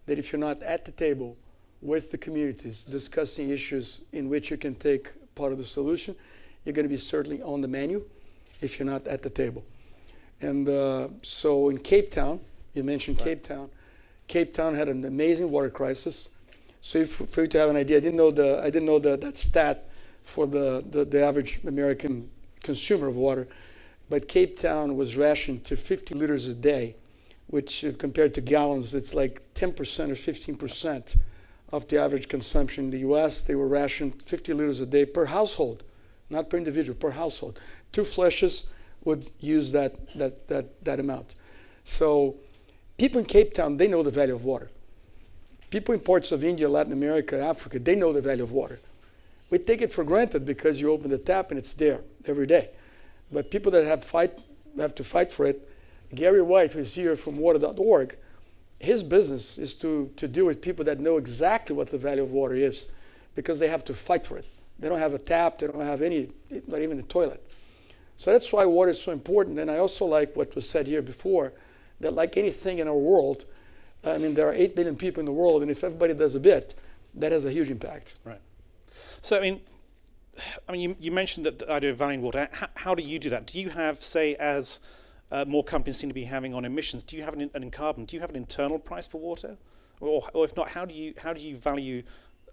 that if you're not at the table with the communities discussing issues in which you can take part of the solution, you're going to be certainly on the menu if you're not at the table. And so in Cape Town, you mentioned Cape Town. Cape Town had an amazing water crisis. So for you to have an idea, I didn't know that stat for the average American consumer of water, but Cape Town was rationed to 50 liters a day, which compared to gallons, it's like 10% or 15% of the average consumption in the US. They were rationed 50 liters a day per household, not per individual, per household. 2 flushes would use that amount. So people in Cape Town, they know the value of water. People in parts of India, Latin America, Africa, they know the value of water. We take it for granted because you open the tap and it's there every day. But people that have to fight for it, Gary White, who's here from water.org, his business is to deal with people that know exactly what the value of water is because they have to fight for it. They don't have a tap, they don't have not even a toilet. So that's why water is so important. And I also like what was said here before, that like anything in our world, I mean, there are 8 billion people in the world, and if everybody does a bit, that has a huge impact. Right. So, I mean, you mentioned that the idea of valuing water. How do you do that? Do you have, say, as more companies seem to be having on emissions, do you have in carbon? Do you have an internal price for water, or if not, how do you value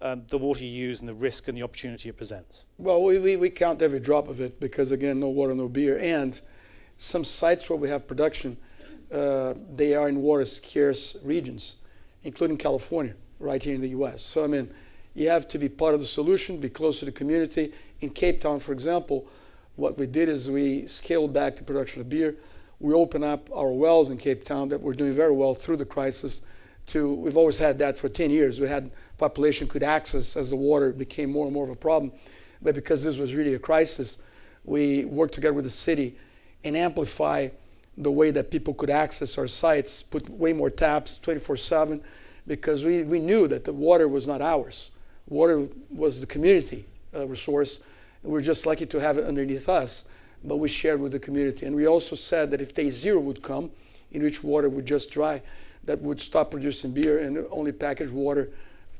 the water you use and the risk and the opportunity it presents? Well, we count every drop of it because again, no water, no beer, and some sites where we have production, they are in water scarce regions, including California, right here in the U.S. So I mean, you have to be part of the solution, be close to the community. In Cape Town, for example, what we did is we scaled back the production of beer. We opened up our wells in Cape Town that were doing very well through the crisis. We've always had that for 10 years. We had population could access as the water became more and more of a problem. But because this was really a crisis, we worked together with the city and amplify the way that people could access our sites, put way more taps 24/7, because we knew that the water was not ours. Water was the community resource, and we're just lucky to have it underneath us, but we shared with the community. And we also said that if day 0 would come, in which water would just dry, that would stop producing beer and only package water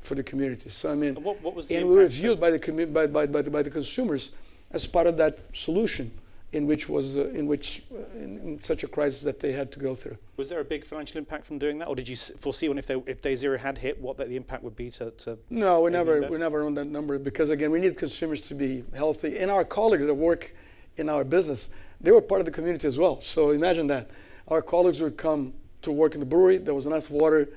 for the community. So I mean, what was the and we were viewed by the consumers as part of that solution, in such a crisis that they had to go through. Was there a big financial impact from doing that, or did you foresee if day 0 had hit, what the impact would be to? No, we never owned that number because again, we need consumers to be healthy, and our colleagues that work in our business, they were part of the community as well. So imagine that our colleagues would come to work in the brewery. There was enough water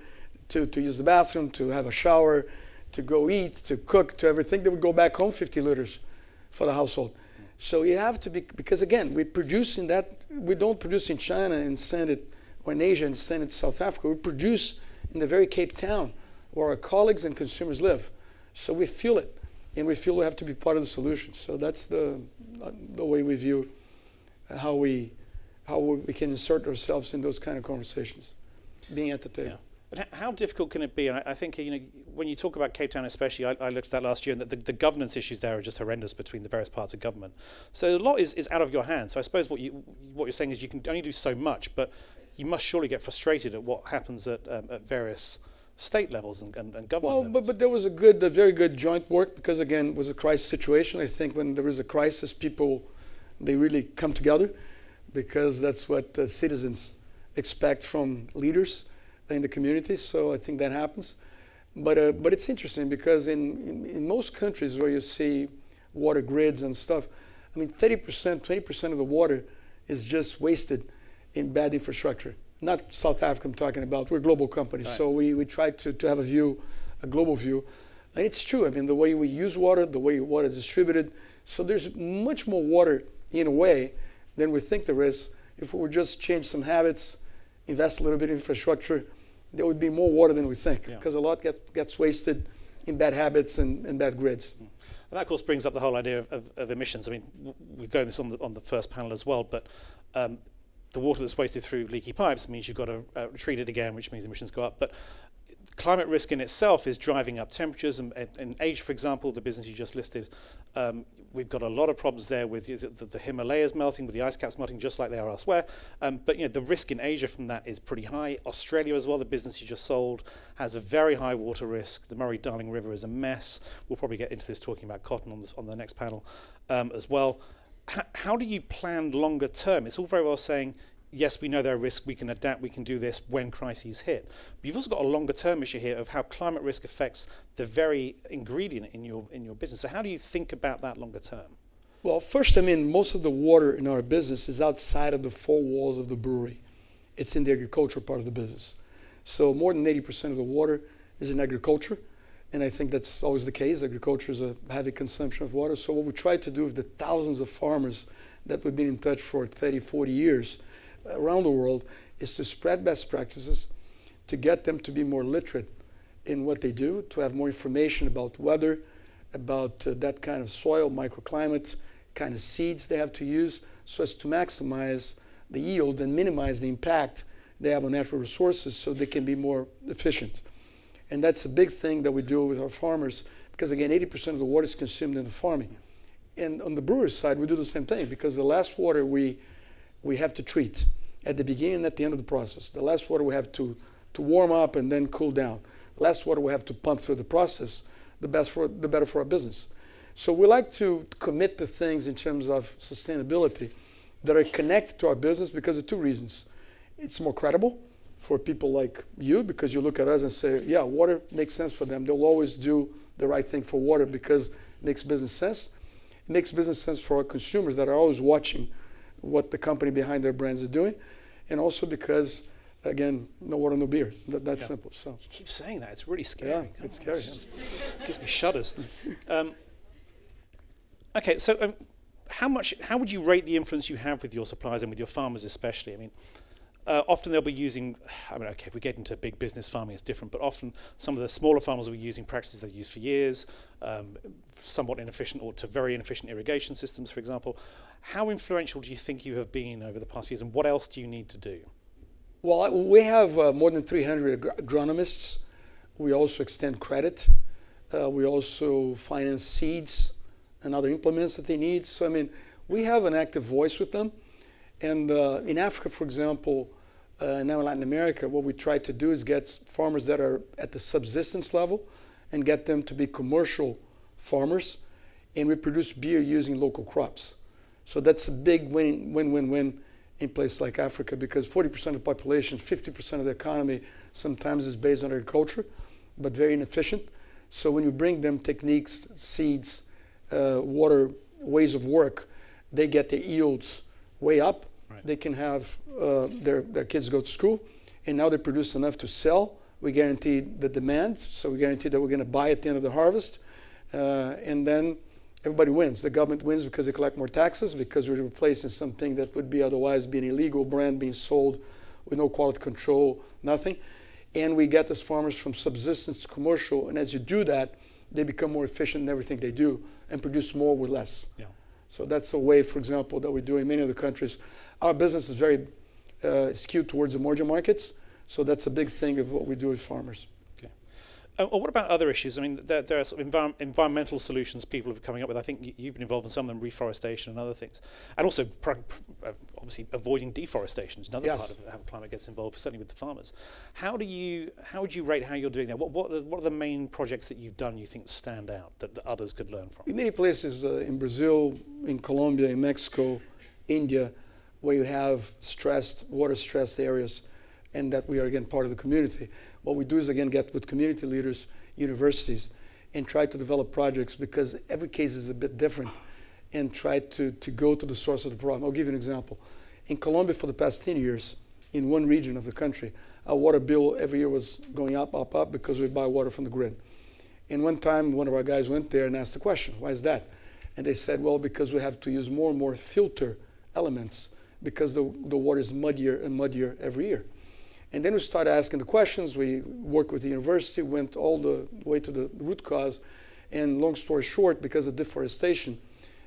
to use the bathroom, to have a shower, to go eat, to cook, to everything. They would go back home 50 liters for the household. So you have to be, because again, we produce in that, we don't produce in China and send it, or in Asia and send it to South Africa. We produce in the very Cape Town where our colleagues and consumers live. So we feel it, and we feel we have to be part of the solution. So that's the way we view how we can insert ourselves in those kind of conversations, being at the table. Yeah. But how difficult can it be? And I think when you talk about Cape Town especially, I looked at that last year, and the governance issues there are just horrendous between the various parts of government. So a lot is out of your hands. So I suppose what you're saying is you can only do so much, but you must surely get frustrated at what happens at various state levels and government levels. But there was a very good joint work because again, it was a crisis situation. I think when there is a crisis, people, they really come together because that's what the citizens expect from leaders in the community. So I think that happens. But it's interesting because in most countries where you see water grids and stuff, I mean 30%, 20% of the water is just wasted in bad infrastructure. Not South Africa I'm talking about, we're global companies. Right. So we try to have a global view. And it's true, I mean the way we use water, the way water is distributed. So there's much more water in a way than we think there is. If we would just change some habits, invest a little bit in infrastructure, there would be more water than we think, because a lot gets wasted in bad habits and bad grids. And that, of course, brings up the whole idea of emissions. I mean, we've got this on the first panel as well, but the water that's wasted through leaky pipes means you've got to treat it again, which means emissions go up. But climate risk in itself is driving up temperatures. And in Asia, for example, the business you just listed, we've got a lot of problems there with the Himalayas melting, with the ice caps melting, just like they are elsewhere. But the risk in Asia from that is pretty high. Australia as well, the business you just sold, has a very high water risk. The Murray-Darling River is a mess. We'll probably get into this talking about cotton on the next panel as well. How do you plan longer term? It's all very well saying, yes, we know there are risks, we can adapt, we can do this when crises hit. But you've also got a longer term issue here of how climate risk affects the very ingredient in your business. So how do you think about that longer term? Well, first, I mean, most of the water in our business is outside of the four walls of the brewery. It's in the agricultural part of the business. So more than 80% of the water is in agriculture. And I think that's always the case. Agriculture is a heavy consumption of water. So what we try to do with the thousands of farmers that we've been in touch for 30, 40 years around the world is to spread best practices, to get them to be more literate in what they do, to have more information about weather, about that kind of soil, microclimate, kind of seeds they have to use, so as to maximize the yield and minimize the impact they have on natural resources so they can be more efficient. And that's a big thing that we do with our farmers, because again, 80% of the water is consumed in the farming. And on the brewer's side, we do the same thing, because the last water we have to treat at the beginning and at the end of the process. The last water we have to warm up and then cool down. The last water we have to pump through the process, the better for our business. So we like to commit to things in terms of sustainability that are connected to our business because of two reasons. It's more credible for people like you, because you look at us and say, yeah, water makes sense for them. They'll always do the right thing for water because it makes business sense. It makes business sense for our consumers that are always watching what the company behind their brands are doing. And also because, again, no water, no beer. That's simple. So you keep saying that. It's really scary. Yeah, it's scary. It gives me shudders. Okay, so how would you rate the influence you have with your suppliers and with your farmers especially? I mean, often they'll be using, okay, if we get into big business farming, it's different, but often some of the smaller farmers will be using practices they've used for years, somewhat inefficient or to very inefficient irrigation systems, for example. How influential do you think you have been over the past years, and what else do you need to do? Well, we have more than 300 agronomists. We also extend credit. We also finance seeds and other implements that they need. So, I mean, we have an active voice with them. And in Africa, for example, now in Latin America, what we try to do is get farmers that are at the subsistence level and get them to be commercial farmers. And we produce beer using local crops. So that's a big win-win-win in places like Africa, because 40% of the population, 50% of the economy sometimes is based on agriculture, but very inefficient. So when you bring them techniques, seeds, water, ways of work, they get their yields way up. Right. They can have their kids go to school, and now they produce enough to sell. We guarantee the demand, so we guarantee that we're going to buy at the end of the harvest, and then everybody wins. The government wins because they collect more taxes, because we're replacing something that would be otherwise be an illegal brand being sold with no quality control, nothing. And we get these farmers from subsistence to commercial, and as you do that, they become more efficient in everything they do and produce more with less. Yeah. So that's a way, for example, that we do in many other countries. Our business is very skewed towards emerging markets, so that's a big thing of what we do with farmers. What about other issues? I mean, there are sort of environmental solutions people are coming up with. I think you've been involved in some of them, reforestation and other things. And also, obviously, avoiding deforestation is another part of how climate gets involved, certainly with the farmers. How would you rate how you're doing that? What are the main projects that you've done you think stand out that others could learn from? In many places, in Brazil, in Colombia, in Mexico, India, where you have water-stressed areas, and that we are, again, part of the community. What we do is, again, get with community leaders, universities, and try to develop projects, because every case is a bit different, and try to go to the source of the problem. I'll give you an example. In Colombia, for the past 10 years, in one region of the country, our water bill every year was going up, because we buy water from the grid. And one time, one of our guys went there and asked the question, why is that? And they said, well, because we have to use more and more filter elements, because the water is muddier and muddier every year. And then we started asking the questions. We worked with the university, went all the way to the root cause. And long story short, because of deforestation,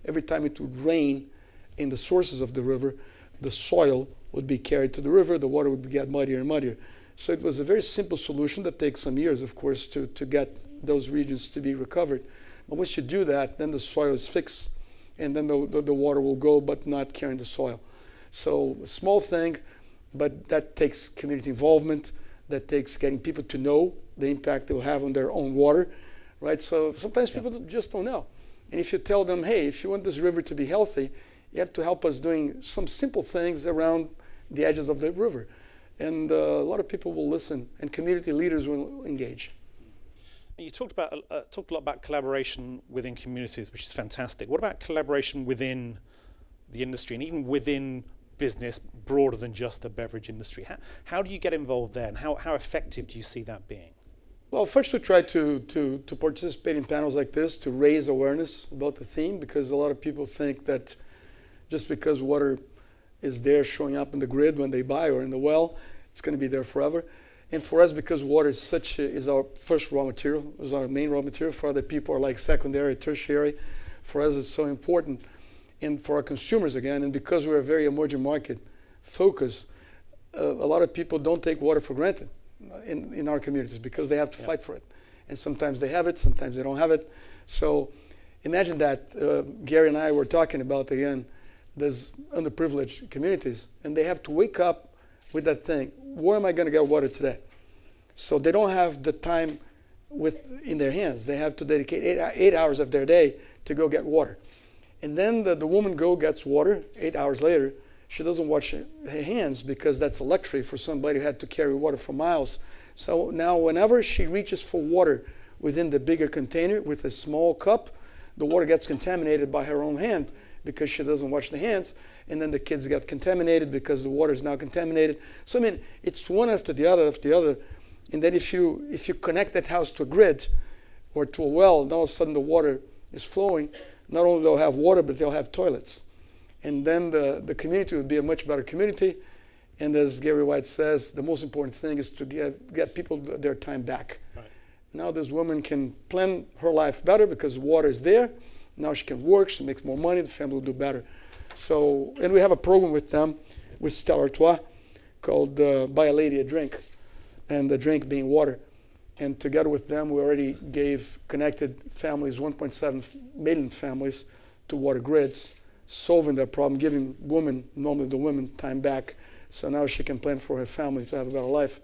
every time it would rain in the sources of the river, the soil would be carried to the river, the water would get muddier and muddier. So it was a very simple solution that takes some years, of course, to get those regions to be recovered. But once you do that, then the soil is fixed, and then the water will go, but not carrying the soil. So a small thing, but that takes community involvement, that takes getting people to know the impact it will have on their own water, right? So sometimes people just don't know. And if you tell them, hey, if you want this river to be healthy, you have to help us doing some simple things around the edges of the river. And a lot of people will listen, and community leaders will engage. You talked a lot about collaboration within communities, which is fantastic. What about collaboration within the industry and even within business broader than just the beverage industry? How do you get involved there, and how effective do you see that being? Well, first we try to participate in panels like this to raise awareness about the theme, because a lot of people think that just because water is there showing up in the grid when they buy or in the well, it's going to be there forever. And for us, because water is our first raw material, is our main raw material. For other people are like secondary, tertiary. For us, it's so important. And for our consumers, again, and because we're a very emerging market focus, a lot of people don't take water for granted in our communities because they have to fight for it. And sometimes they have it, sometimes they don't have it. So imagine that Gary and I were talking about, again, these underprivileged communities, and they have to wake up with that thing. Where am I going to get water today? So they don't have the time in their hands. They have to dedicate 8 hours of their day to go get water. And then the woman gets water 8 hours later. She doesn't wash her hands because that's a luxury for somebody who had to carry water for miles. So now whenever she reaches for water within the bigger container with a small cup, the water gets contaminated by her own hand because she doesn't wash the hands. And then the kids get contaminated because the water is now contaminated. So I mean, it's one after the other. And then if you connect that house to a grid or to a well, and all of a sudden the water is flowing, not only they'll have water, but they'll have toilets. And then the community would be a much better community. And as Gary White says, the most important thing is to get people their time back. Right. Now this woman can plan her life better because water is there. Now she can work, she makes more money, the family will do better. So, and we have a program with them, with Stella Artois, called Buy a Lady a Drink, and the drink being water. And together with them, we already connected families, 1.7 million families, to water grids, solving that problem, giving normally the women, time back. So now she can plan for her family to have a better life.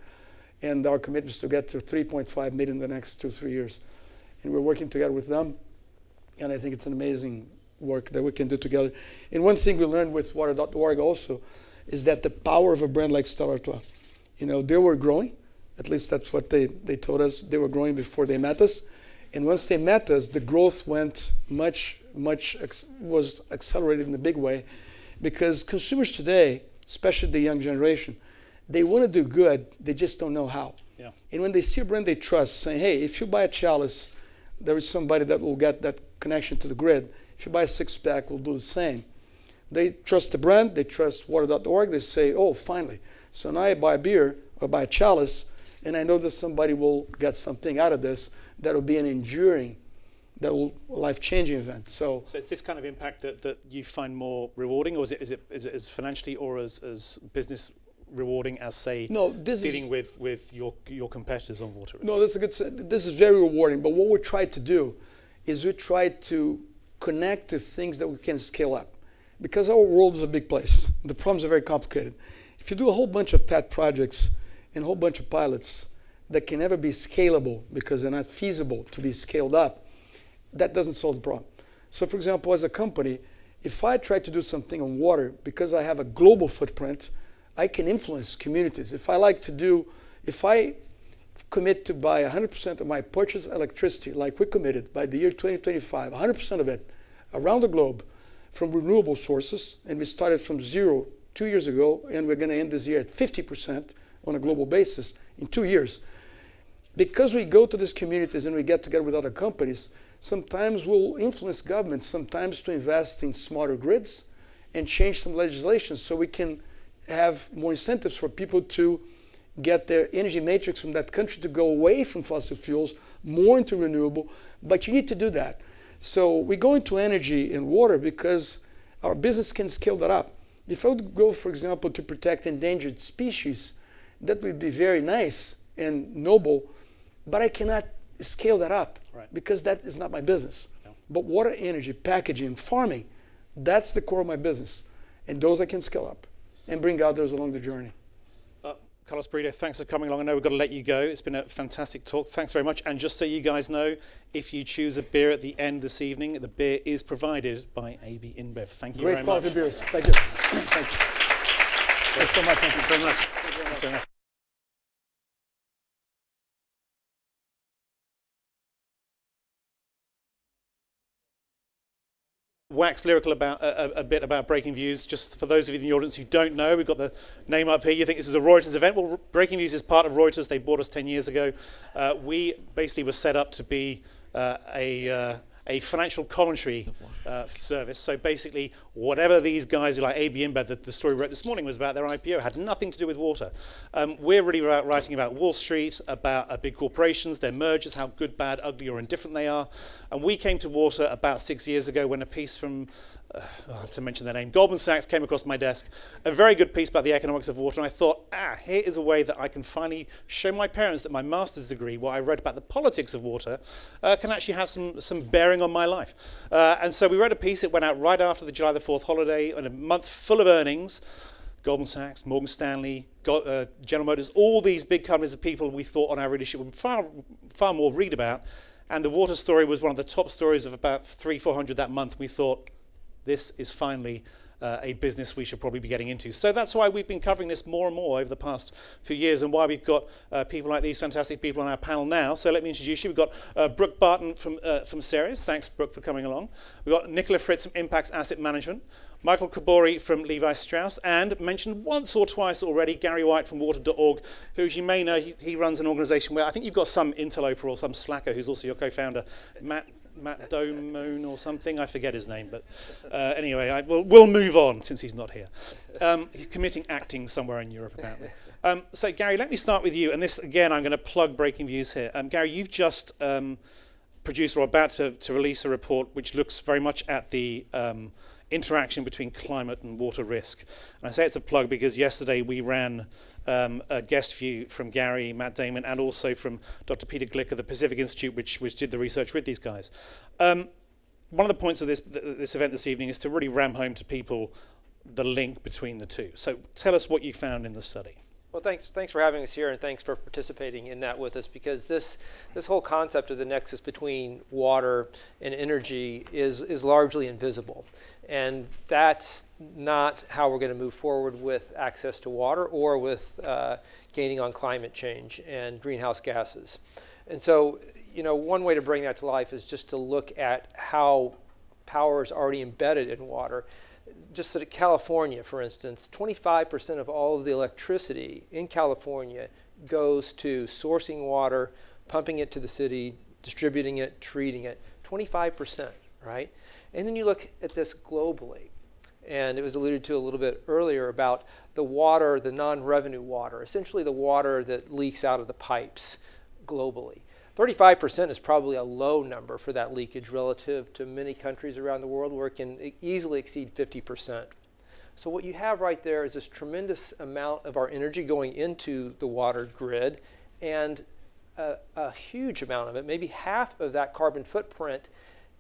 And our commitment is to get to 3.5 million in the next 2-3 years. And we're working together with them. And I think it's an amazing work that we can do together. And one thing we learned with water.org also is that the power of a brand like Stella Artois, they were growing. At least that's what they told us. They were growing before they met us. And once they met us, the growth went was accelerated in a big way, because consumers today, especially the young generation, they want to do good, they just don't know how. Yeah. And when they see a brand they trust saying, hey, if you buy a chalice, there is somebody that will get that connection to the grid. If you buy a six-pack, we'll do the same. They trust the brand, they trust water.org, they say, oh, finally. So now I buy a beer or buy a chalice, and I know that somebody will get something out of this that will be an enduring, life-changing event. So it's this kind of impact that you find more rewarding, or is it as financially or as business rewarding as, say, dealing with your competitors on water? No, that's a good. This is very rewarding. But what we try to do is we try to connect to things that we can scale up, because our world is a big place. The problems are very complicated. If you do a whole bunch of pet projects and a whole bunch of pilots that can never be scalable because they're not feasible to be scaled up, that doesn't solve the problem. So, for example, as a company, if I try to do something on water, because I have a global footprint, I can influence communities. If I commit to buy 100% of my purchased electricity, like we committed by the year 2025, 100% of it around the globe from renewable sources, and we started from 0 2 years ago, and we're going to end this year at 50% on a global basis in 2 years. Because we go to these communities and we get together with other companies, sometimes we'll influence governments, sometimes to invest in smarter grids and change some legislation so we can have more incentives for people to get their energy matrix from that country to go away from fossil fuels, more into renewable. But you need to do that. So we go into energy and water because our business can scale that up. If I would go, for example, to protect endangered species, that would be very nice and noble, but I cannot scale that up because that is not my business. No. But water, energy, packaging, farming, that's the core of my business. And those I can scale up and bring others along the journey. Carlos Brito, thanks for coming along. I know we've got to let you go. It's been a fantastic talk. Thanks very much. And just so you guys know, if you choose a beer at the end this evening, the beer is provided by AB InBev. Thank you very much. Great quality beers. Thank you. Thank you. Thanks so much. Thank you very much. Thanks very much. Wax lyrical about a bit about Breakingviews. Just for those of you in the audience who don't know, we've got the name up here. You think this is a Reuters event? Well, Breakingviews is part of Reuters. They bought us 10 years ago. We basically were set up to be a financial commentary service. So basically, whatever these guys like AB InBev, the story we wrote this morning was about their IPO, had nothing to do with water. We're really writing about Wall Street, about big corporations, their mergers, how good, bad, ugly, or indifferent they are. And we came to water about 6 years ago when a piece from, I have to mention their name, Goldman Sachs came across my desk. A very good piece about the economics of water. And I thought, here is a way that I can finally show my parents that my master's degree, what I read about the politics of water, can actually have some bearing on my life. And so we wrote a piece. It went out right after the July the 4th holiday, in a month full of earnings. Goldman Sachs, Morgan Stanley, General Motors, all these big companies of people we thought on our readership would far more read about. And the water story was one of the top stories of about 300-400 that month. We thought, this is finally a business we should probably be getting into. So that's why we've been covering this more and more over the past few years, and why we've got people like these fantastic people on our panel now. So let me introduce you. We've got Brooke Barton from Ceres. Thanks, Brooke, for coming along. We've got Nicola Fritz from Impacts Asset Management. Michael Kabori from Levi Strauss, and mentioned once or twice already, Gary White from water.org, who, as you may know, he runs an organization where I think you've got some interloper or some slacker who's also your co-founder, Matt Domone or something. I forget his name, but anyway, we'll move on since he's not here. He's committing acting somewhere in Europe, apparently. So, Gary, let me start with you. And this, again, I'm going to plug Breakingviews here. Gary, you've just produced or about to release a report which looks very much at the interaction between climate and water risk. And I say it's a plug because yesterday we ran a guest view from Gary, Matt Damon, and also from Dr. Peter Glick of the Pacific Institute, which did the research with these guys. One of the points of this event this evening is to really ram home to people the link between the two. So tell us what you found in the study. Well, thanks for having us here, and thanks for participating in that with us, because this whole concept of the nexus between water and energy is largely invisible. And that's not how we're going to move forward with access to water or with gaining on climate change and greenhouse gases. And so, one way to bring that to life is just to look at how power is already embedded in water. Just at California, for instance, 25% of all of the electricity in California goes to sourcing water, pumping it to the city, distributing it, treating it. 25%, right? And then you look at this globally, and it was alluded to a little bit earlier about the water, the non-revenue water, essentially the water that leaks out of the pipes globally. 35% is probably a low number for that leakage relative to many countries around the world where it can easily exceed 50%. So what you have right there is this tremendous amount of our energy going into the water grid, and a huge amount of it, maybe half of that carbon footprint,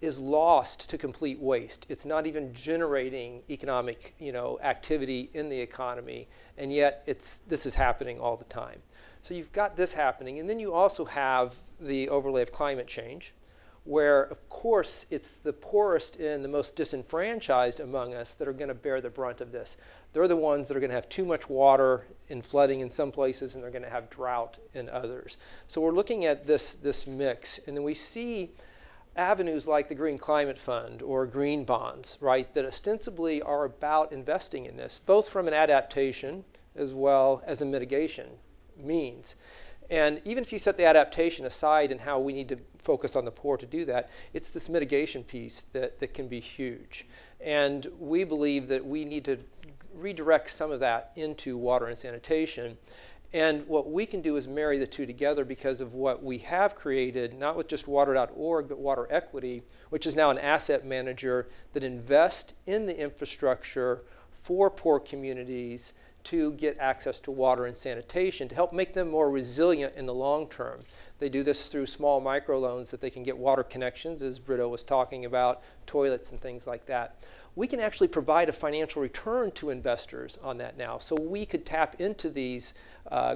is lost to complete waste. It's not even generating economic, activity in the economy, and yet this is happening all the time. So you've got this happening, and then you also have the overlay of climate change, where, of course, it's the poorest and the most disenfranchised among us that are going to bear the brunt of this. They're the ones that are going to have too much water and flooding in some places, and they're going to have drought in others. So we're looking at this mix, and then we see avenues like the Green Climate Fund or green bonds, right, that ostensibly are about investing in this, both from an adaptation as well as a mitigation means. And even if you set the adaptation aside and how we need to focus on the poor to do that, it's this mitigation piece that can be huge. And we believe that we need to redirect some of that into water and sanitation. And what we can do is marry the two together because of what we have created, not with just water.org, but Water Equity, which is now an asset manager that invests in the infrastructure for poor communities to get access to water and sanitation to help make them more resilient in the long term. They do this through small microloans that they can get water connections, as Brito was talking about, toilets and things like that. We can actually provide a financial return to investors on that now. So we could tap into these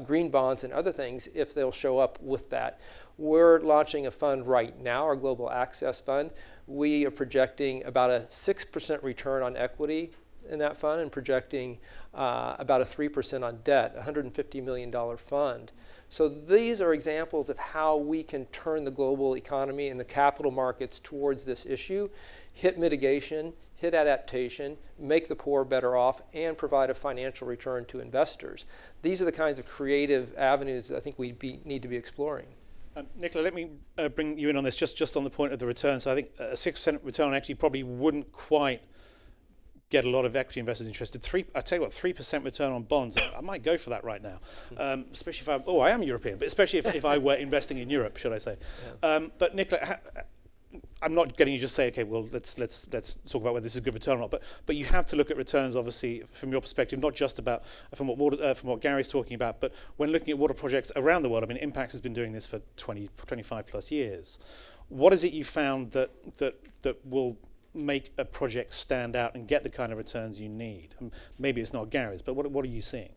green bonds and other things if they'll show up with that. We're launching a fund right now, our Global Access Fund. We are projecting about a 6% return on equity in that fund and projecting about a 3% on debt, a $150 million fund. So these are examples of how we can turn the global economy and the capital markets towards this issue, hit mitigation, hit adaptation, make the poor better off, and provide a financial return to investors. These are the kinds of creative avenues that I think we need to be exploring. Nicola, let me bring you in on this, just on the point of the return. So I think a 6% return on equity probably wouldn't quite get a lot of equity investors interested. I tell you what, 3% return on bonds, I might go for that right now. Especially if I am European, but especially if I were investing in Europe, should I say. Yeah. But Nicola, I'm not getting you to just say, okay, well, let's talk about whether this is a good return or not. But you have to look at returns, obviously, from your perspective, not just about from what Gary's talking about, but when looking at water projects around the world. I mean, Impact has been doing this for 25 plus years. What is it you found that will make a project stand out and get the kind of returns you need? Maybe it's not Gary's, but what are you seeing?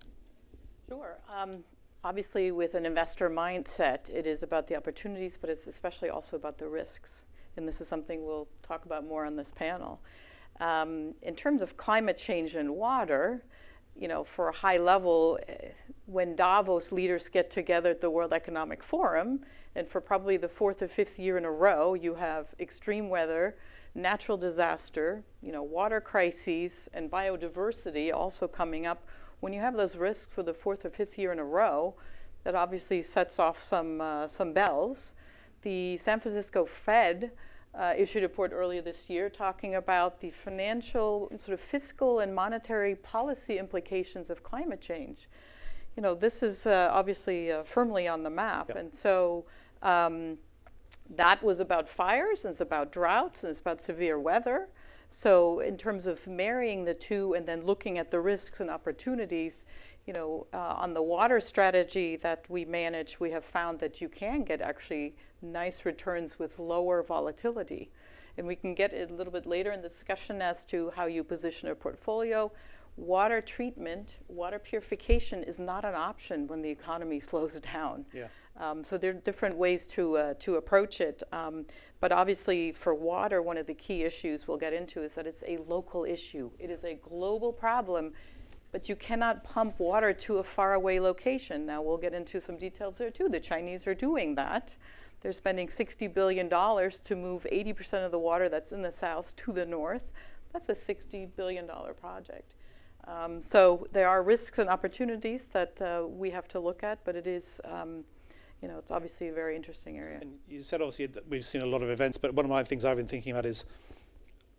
Sure. Obviously, with an investor mindset, it is about the opportunities, but it's especially also about the risks. And this is something we'll talk about more on this panel. In terms of climate change and water, for a high level, when Davos leaders get together at the World Economic Forum, and for probably the 4th or 5th year in a row, you have extreme weather, natural disaster, water crises, and biodiversity also coming up. When you have those risks for the 4th or 5th year in a row, that obviously sets off some bells. The San Francisco Fed issued a report earlier this year talking about the financial, sort of fiscal and monetary policy implications of climate change. This is obviously firmly on the map. Yep. And so that was about fires, and it's about droughts, and it's about severe weather. So in terms of marrying the two and then looking at the risks and opportunities, on the water strategy that we manage, we have found that you can get actually nice returns with lower volatility. And we can get it a little bit later in the discussion as to how you position a portfolio. Water treatment, water purification is not an option when the economy slows down. Yeah. So there are different ways to approach it. But obviously for water, one of the key issues we'll get into is that it's a local issue. It is a global problem, but you cannot pump water to a faraway location. Now we'll get into some details there too. The Chinese are doing that. They're spending $60 billion to move 80% of the water that's in the south to the north. That's a $60 billion project. So there are risks and opportunities that we have to look at, but it is, it's obviously a very interesting area. And you said obviously that we've seen a lot of events, but one of my things I've been thinking about is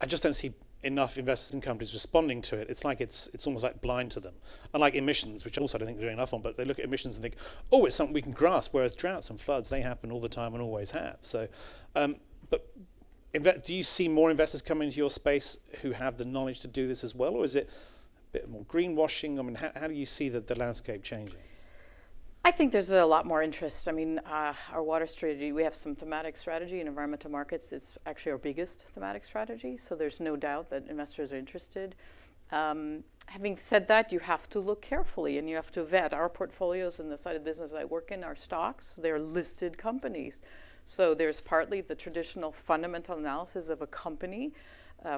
I just don't see enough investors and companies responding to it. It's like it's almost like blind to them. Unlike emissions, which also I don't think they're doing enough on, but they look at emissions and think, oh, it's something we can grasp, whereas droughts and floods, they happen all the time and always have. So, but do you see more investors coming into your space who have the knowledge to do this as well, or is it a bit more greenwashing? I mean, how do you see the landscape changing? I think there's a lot more interest. I mean, our water strategy, we have some thematic strategy in environmental markets. It's actually our biggest thematic strategy, so there's no doubt that investors are interested. Having said that, you have to look carefully and you have to vet. Our portfolios in the side of business I work in are stocks. They're listed companies. So there's partly the traditional fundamental analysis of a company,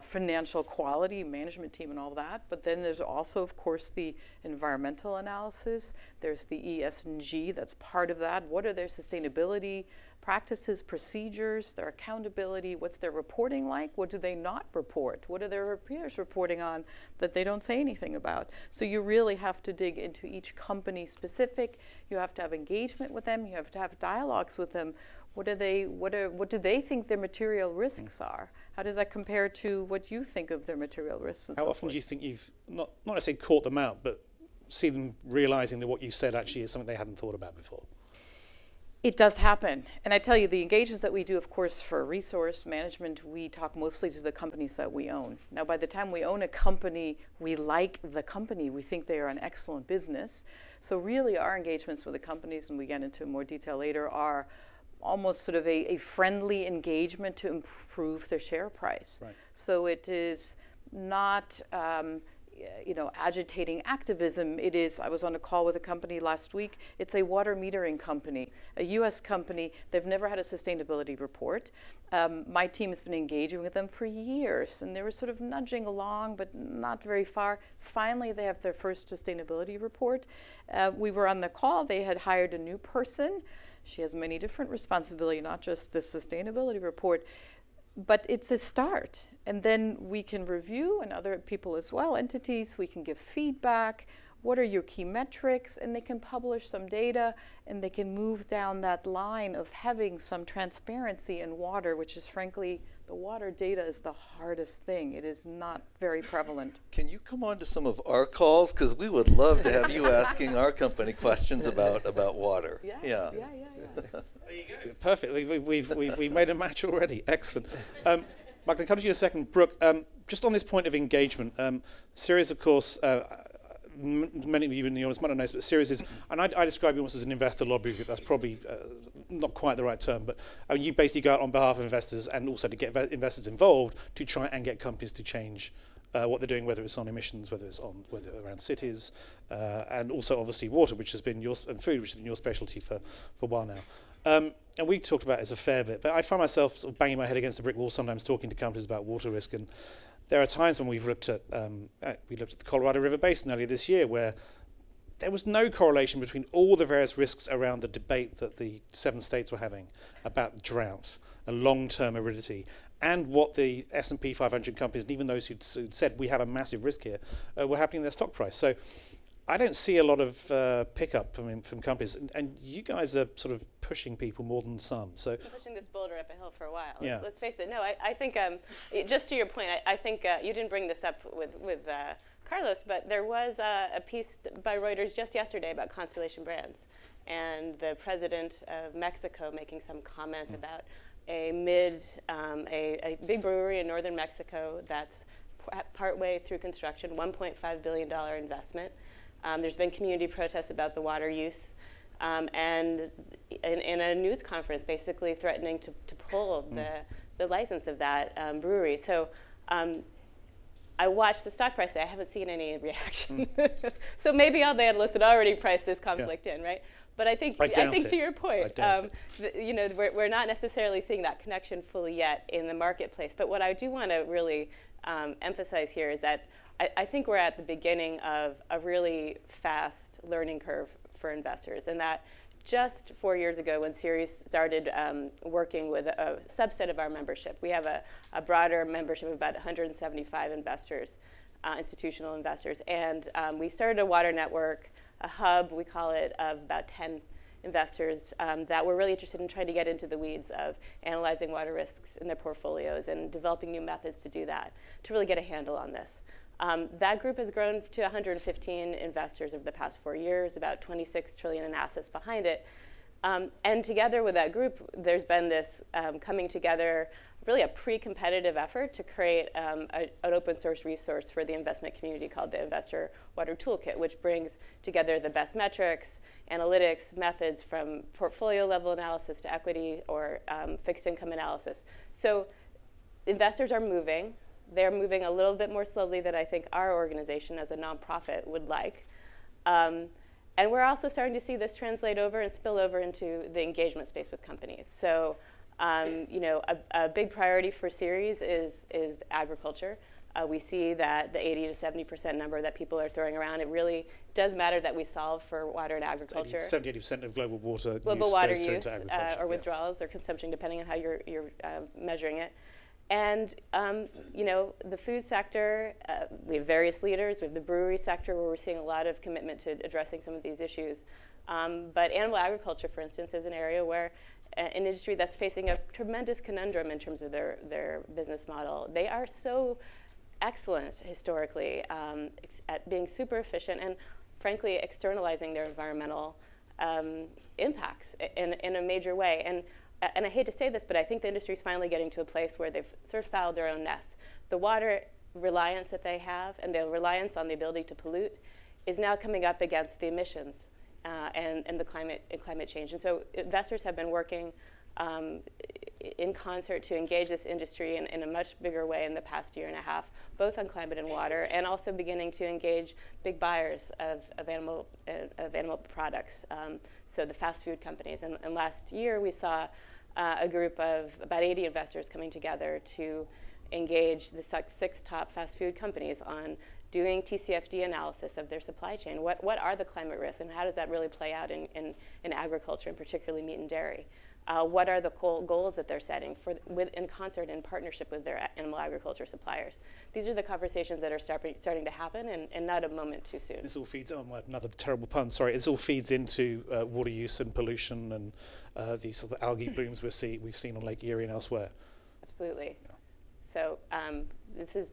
financial quality, management team and all that. But then there's also, of course, the environmental analysis. There's the ESG that's part of that. What are their sustainability practices, procedures, their accountability? What's their reporting like? What do they not report? What are their peers reporting on that they don't say anything about? So you really have to dig into each company specific. You have to have engagement with them. You have to have dialogues with them. What do they think their material risks are? How does that compare to what you think of their material risks? And how often do you think you've not necessarily caught them out, but see them realizing that what you said actually is something they hadn't thought about before? It does happen. And I tell you, the engagements that we do, of course, for resource management, we talk mostly to the companies that we own. Now, by the time we own a company, we like the company. We think they are an excellent business. So really, our engagements with the companies, and we get into more detail later, are almost sort of a friendly engagement to improve their share price. Right. So it is not agitating activism. It is, I was on a call with a company last week. It's a water metering company, a US company. They've never had a sustainability report. My team has been engaging with them for years, and they were sort of nudging along, but not very far. Finally, they have their first sustainability report. We were on the call. They had hired a new person. She has many different responsibilities, not just the sustainability report. But it's a start. And then we can review, and other people as well, entities, we can give feedback. What are your key metrics? And they can publish some data, and they can move down that line of having some transparency in water, which is frankly, the water data is the hardest thing. It is not very prevalent. Can you come on to some of our calls? Because we would love to have you asking our company questions about water. Yeah. There you go. Perfect. We've made a match already. Excellent. Mike, I'll come to you in a second. Brooke, just on this point of engagement, Ceres, of course, many of you in the audience might not know, but Ceres is, and I describe you almost as an investor lobby group. That's probably not quite the right term, but you basically go out on behalf of investors and also to get investors involved to try and get companies to change what they're doing, whether it's on emissions, whether around cities, and also obviously water, which has been and food, which has been your specialty for a while now. And we talked about it as a fair bit, but I find myself sort of banging my head against a brick wall sometimes talking to companies about water risk. And there are times when we looked at the Colorado River Basin earlier this year, where there was no correlation between all the various risks around the debate that the 7 states were having about drought and long-term aridity, and what the S&P 500 companies, and even those who'd said we have a massive risk here, were happening in their stock price. So I don't see a lot of pickup from companies, and you guys are sort of pushing people more than some. So pushing this boulder up a hill for a while. Yeah. Let's face it. No, I think just to your point, I think you didn't bring this up with Carlos, but there was a piece by Reuters just yesterday about Constellation Brands and the president of Mexico making some comment about a big brewery in northern Mexico that's partway through construction, $1.5 billion investment. There's been community protests about the water use, and in a news conference basically threatening to pull the license of that brewery. So I watched the stock price. I haven't seen any reaction. So maybe all the analysts had already priced this conflict in, right? But I think to your point, we're not necessarily seeing that connection fully yet in the marketplace. But what I do want to really emphasize here is that I think we're at the beginning of a really fast learning curve for investors, and that just 4 years ago when Ceres started working with a subset of our membership, we have a broader membership of about 175 investors, institutional investors, and we started a water network, a hub, we call it, of about 10 investors that were really interested in trying to get into the weeds of analyzing water risks in their portfolios and developing new methods to do that, to really get a handle on this. That group has grown to 115 investors over the past 4 years, about 26 trillion in assets behind it. And together with that group, there's been this coming together, really a pre-competitive effort to create an open source resource for the investment community called the Investor Water Toolkit, which brings together the best metrics, analytics, methods from portfolio level analysis to equity or fixed income analysis. So investors are moving. They're moving a little bit more slowly than I think our organization as a nonprofit would like. And we're also starting to see this translate over and spill over into the engagement space with companies. So a big priority for Ceres is agriculture. We see that the 80 to 70% number that people are throwing around, it really does matter that we solve for water and agriculture. 70-80% of global water use goes to into agriculture. Or withdrawals or consumption, depending on how you're measuring it. And the food sector, we have various leaders. We have the brewery sector where we're seeing a lot of commitment to addressing some of these issues. But animal agriculture, for instance, is an area where an industry that's facing a tremendous conundrum in terms of their business model. They are so excellent historically at being super efficient and frankly externalizing their environmental impacts in a major way. And I hate to say this, but I think the industry is finally getting to a place where they've sort of fouled their own nest. The water reliance that they have and the reliance on the ability to pollute is now coming up against the emissions and the climate change. And so investors have been working in concert to engage this industry in a much bigger way in the past year and a half, both on climate and water, and also beginning to engage big buyers of animal products, so the fast food companies. And last year we saw a group of about 80 investors coming together to engage the 6 top fast food companies on doing TCFD analysis of their supply chain. What are the climate risks, and how does that really play out in agriculture, and particularly meat and dairy? What are the goals that they're setting in concert, in partnership with their animal agriculture suppliers? These are the conversations that are starting to happen, and not a moment too soon. This all feeds, another terrible pun, sorry, this all feeds into water use and pollution and these sort of algae blooms we've seen on Lake Erie and elsewhere. Absolutely. Yeah. So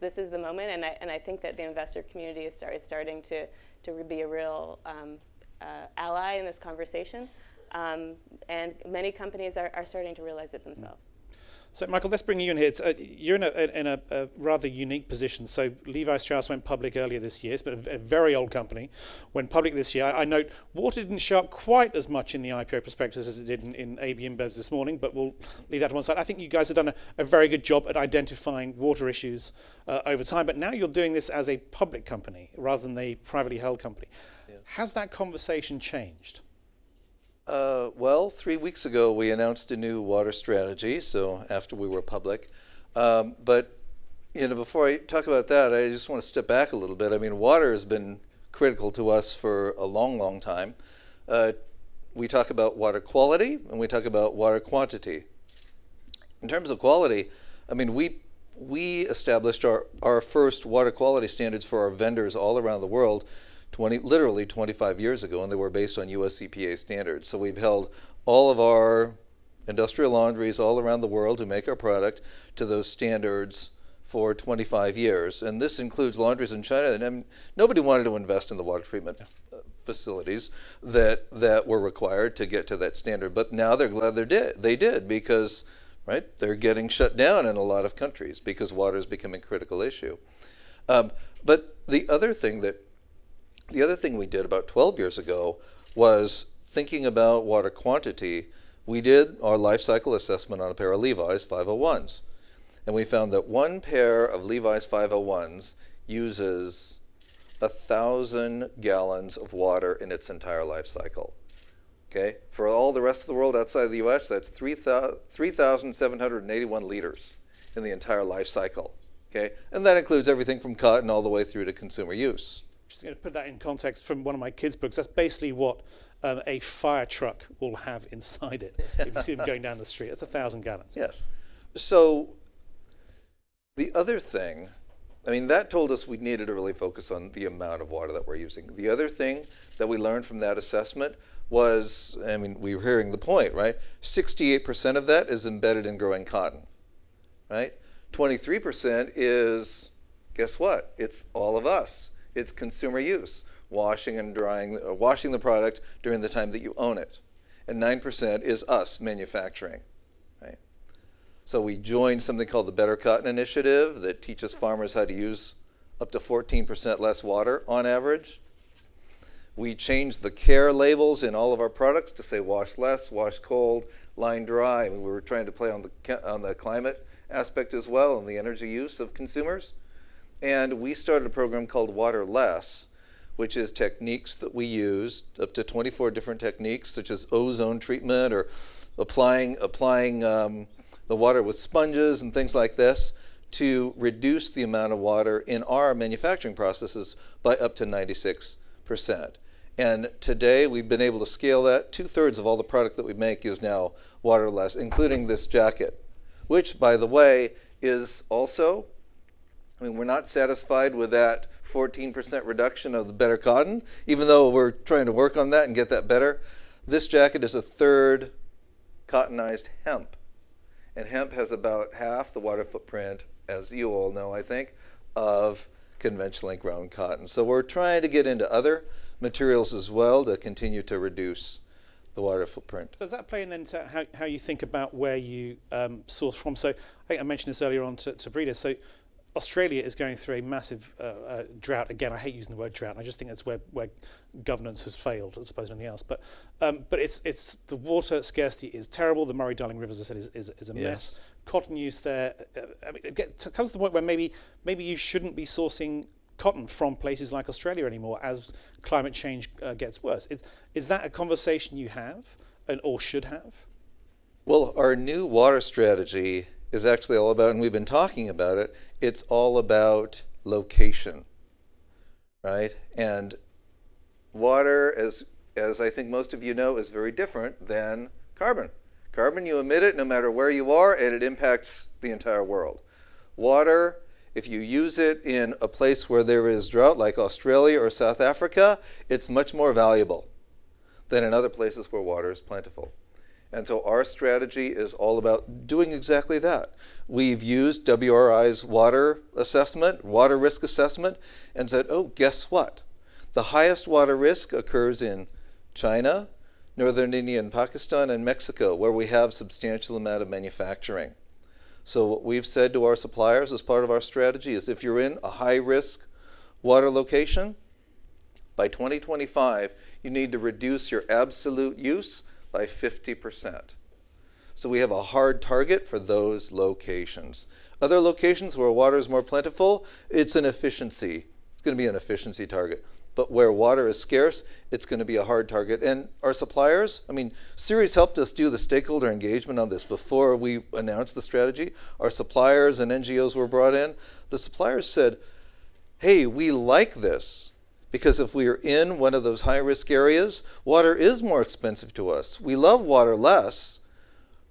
this is the moment, and I think that the investor community is starting to be a real ally in this conversation. And many companies are starting to realize it themselves. So, Michael, let's bring you in here. You're in a rather unique position. So, Levi Strauss went public earlier this year. It's been a very old company. Went public this year. I note water didn't show up quite as much in the IPO prospectus as it did in AB InBev's this morning, but we'll leave that to one side. I think you guys have done a very good job at identifying water issues over time, but now you're doing this as a public company rather than a privately held company. Yeah. Has that conversation changed? Well, 3 weeks ago we announced a new water strategy, so after we were public. But before I talk about that, I just want to step back a little bit. I mean, water has been critical to us for a long, long time. We talk about water quality and we talk about water quantity. In terms of quality, I mean, we established our first water quality standards for our vendors all around the world literally 25 years ago, and they were based on US EPA standards. So we've held all of our industrial laundries all around the world who make our product to those standards for 25 years. And this includes laundries in China. And nobody wanted to invest in the water treatment facilities that were required to get to that standard. But now they're glad they did because, right, they're getting shut down in a lot of countries because water is becoming a critical issue. But the other thing we did about 12 years ago was thinking about water quantity. We did our life cycle assessment on a pair of Levi's 501s. And we found that one pair of Levi's 501s uses 1,000 gallons of water in its entire life cycle. Okay? For all the rest of the world outside of the US, that's 3,781 liters in the entire life cycle. Okay? And that includes everything from cotton all the way through to consumer use. Just going to put that in context from one of my kids' books. That's basically what a fire truck will have inside it. If you see them going down the street, it's 1,000 gallons. Yes. So the other thing, I mean, that told us we needed to really focus on the amount of water that we're using. The other thing that we learned from that assessment was, I mean, we were hearing the point, right? 68% of that is embedded in growing cotton, right? 23% is, guess what? It's all of us. It's consumer use, washing and drying, washing the product during the time that you own it. And 9% is us manufacturing, right? So we joined something called the Better Cotton Initiative that teaches farmers how to use up to 14% less water on average. We changed the care labels in all of our products to say wash less, wash cold, line dry. I mean, we were trying to play on the climate aspect as well and the energy use of consumers. And we started a program called Water Less, which is techniques that we use, up to 24 different techniques, such as ozone treatment or applying the water with sponges and things like this, to reduce the amount of water in our manufacturing processes by up to 96%. And today we've been able to scale that. 2/3 of all the product that we make is now water less, including this jacket, which, by the way, is also, I mean, we're not satisfied with that 14% reduction of the better cotton, even though we're trying to work on that and get that better. This jacket is 1/3 cottonized hemp. And hemp has about half the water footprint, as you all know, I think, of conventionally grown cotton. So we're trying to get into other materials as well to continue to reduce the water footprint. So does that play in then to how you think about where you source from? So I think I mentioned this earlier on to Breda. So Australia is going through a massive drought. Again, I hate using the word drought. I just think that's where governance has failed, as opposed to anything else. But it's the water scarcity is terrible. The Murray-Darling River, as I said, is a mess. Cotton use there. I mean, it comes to the point where maybe you shouldn't be sourcing cotton from places like Australia anymore as climate change gets worse. Is that a conversation you have or should have? Well, our new water strategy is actually all about, and we've been talking about it, it's all about location, right? And water, as I think most of you know, is very different than carbon. Carbon, you emit it no matter where you are, and it impacts the entire world. Water, if you use it in a place where there is drought, like Australia or South Africa, it's much more valuable than in other places where water is plentiful. And so our strategy is all about doing exactly that. We've used WRI's water assessment, water risk assessment, and said, oh, guess what? The highest water risk occurs in China, northern India and Pakistan, and Mexico, where we have substantial amount of manufacturing. So what we've said to our suppliers as part of our strategy is if you're in a high-risk water location, by 2025, you need to reduce your absolute use by 50%. So we have a hard target for those locations. Other locations where water is more plentiful, it's an efficiency. It's going to be an efficiency target. But where water is scarce, it's going to be a hard target. And our suppliers, I mean, Ceres helped us do the stakeholder engagement on this before we announced the strategy. Our suppliers and NGOs were brought in. The suppliers said, hey, we like this. Because if we are in one of those high-risk areas, water is more expensive to us. We love Water Less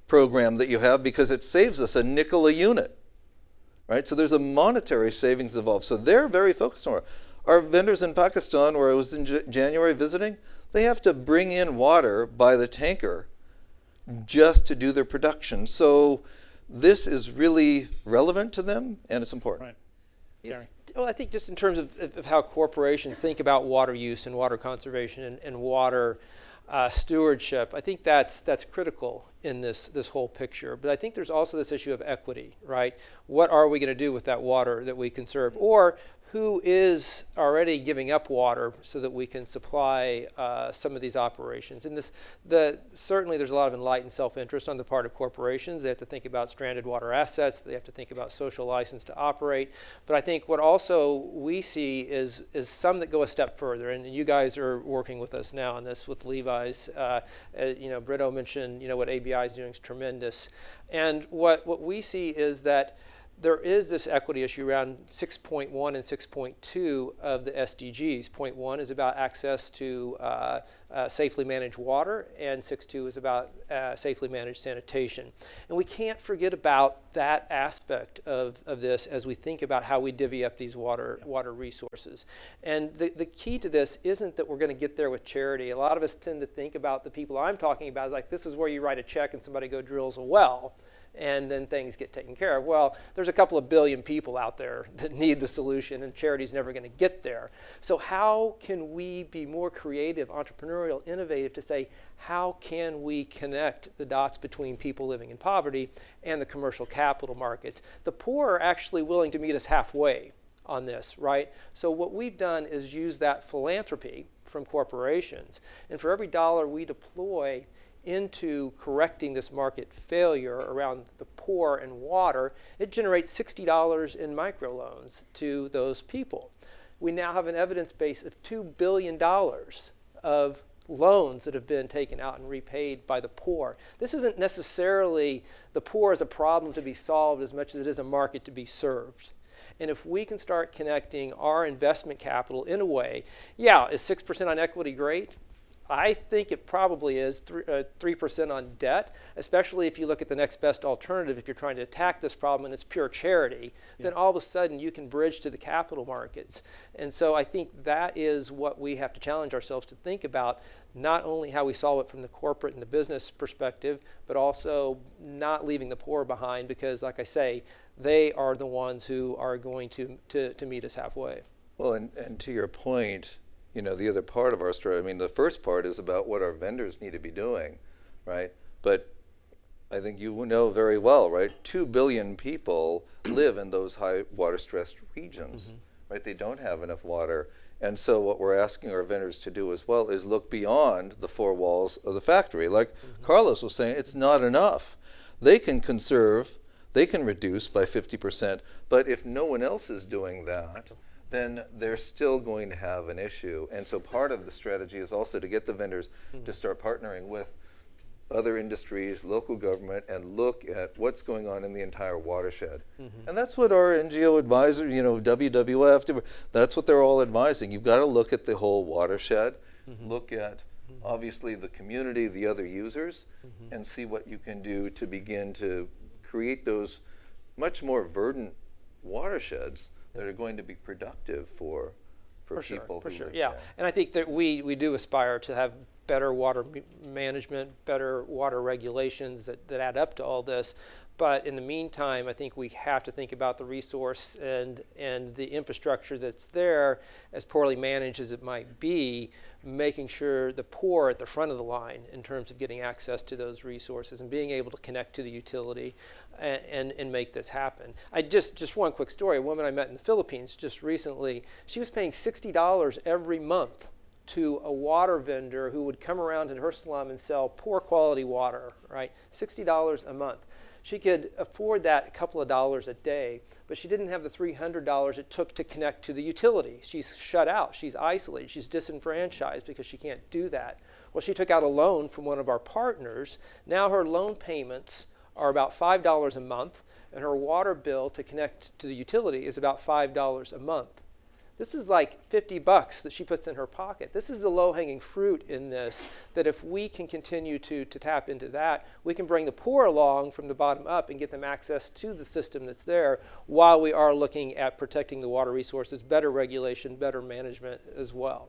program that you have because it saves us a nickel a unit, right? So there's a monetary savings involved. So they're very focused on it. Our vendors in Pakistan, where I was in January visiting, they have to bring in water by the tanker just to do their production. So this is really relevant to them, and it's important. Right. Yes. Well, I think just in terms of how corporations think about water use and water conservation and water stewardship, I think that's critical in this whole picture. But I think there's also this issue of equity, right? What are we going to do with that water that we conserve? Or who is already giving up water so that we can supply some of these operations? And certainly there's a lot of enlightened self-interest on the part of corporations. They have to think about stranded water assets. They have to think about social license to operate. But I think what also we see is some that go a step further. And you guys are working with us now on this with Levi's. Brito mentioned what ABI is doing is tremendous. And what we see is that there is this equity issue around 6.1 and 6.2 of the SDGs. Point 1 is about access to safely managed water, and 6.2 is about safely managed sanitation. And we can't forget about that aspect of this as we think about how we divvy up these water resources. And the key to this isn't that we're going to get there with charity. A lot of us tend to think about the people I'm talking about as like, this is where you write a check and somebody go drills a well, and then things get taken care of. Well, there's a couple of billion people out there that need the solution, and charity's never going to get there. So how can we be more creative, entrepreneurial, innovative to say, how can we connect the dots between people living in poverty and the commercial capital markets? The poor are actually willing to meet us halfway on this, right? So what we've done is use that philanthropy from corporations, and for every dollar we deploy into correcting this market failure around the poor and water, it generates $60 in microloans to those people. We now have an evidence base of $2 billion of loans that have been taken out and repaid by the poor. This isn't necessarily the poor as a problem to be solved as much as it is a market to be served. And if we can start connecting our investment capital in a way, yeah, is 6% on equity great? I think it probably is 3% on debt, especially if you look at the next best alternative. If you're trying to attack this problem and it's pure charity, then all of a sudden you can bridge to the capital markets. And so I think that is what we have to challenge ourselves to think about, not only how we solve it from the corporate and the business perspective, but also not leaving the poor behind, because like I say, they are the ones who are going to meet us halfway. Well, and to your point, the other part of our story. I mean, the first part is about what our vendors need to be doing, right? But I think you know very well, right? 2 billion people live in those high water stressed regions, right? They don't have enough water. And so what we're asking our vendors to do as well is look beyond the 4 walls of the factory. Like Carlos was saying, it's not enough. They can conserve, they can reduce by 50%, but if no one else is doing that, then they're still going to have an issue. And so part of the strategy is also to get the vendors to start partnering with other industries, local government, and look at what's going on in the entire watershed. And that's what our NGO advisors, WWF, that's what they're all advising. You've got to look at the whole watershed, look at obviously the community, the other users, and see what you can do to begin to create those much more verdant watersheds that are going to be productive for people who live there. And I think that we do aspire to have better water management, better water regulations that add up to all this. But in the meantime, I think we have to think about the resource and the infrastructure that's there, as poorly managed as it might be, making sure the poor at the front of the line in terms of getting access to those resources and being able to connect to the utility and make this happen. Just one quick story. A woman I met in the Philippines just recently, she was paying $60 every month to a water vendor who would come around in her slum and sell poor quality water, right? $60 a month. She could afford that a couple of dollars a day, but she didn't have the $300 it took to connect to the utility. She's shut out, she's isolated, she's disenfranchised because she can't do that. Well, she took out a loan from one of our partners. Now her loan payments are about $5 a month, and her water bill to connect to the utility is about $5 a month. This is like $50 that she puts in her pocket. This is the low-hanging fruit in this, that if we can continue to tap into that, we can bring the poor along from the bottom up and get them access to the system that's there, while we are looking at protecting the water resources, better regulation, better management as well.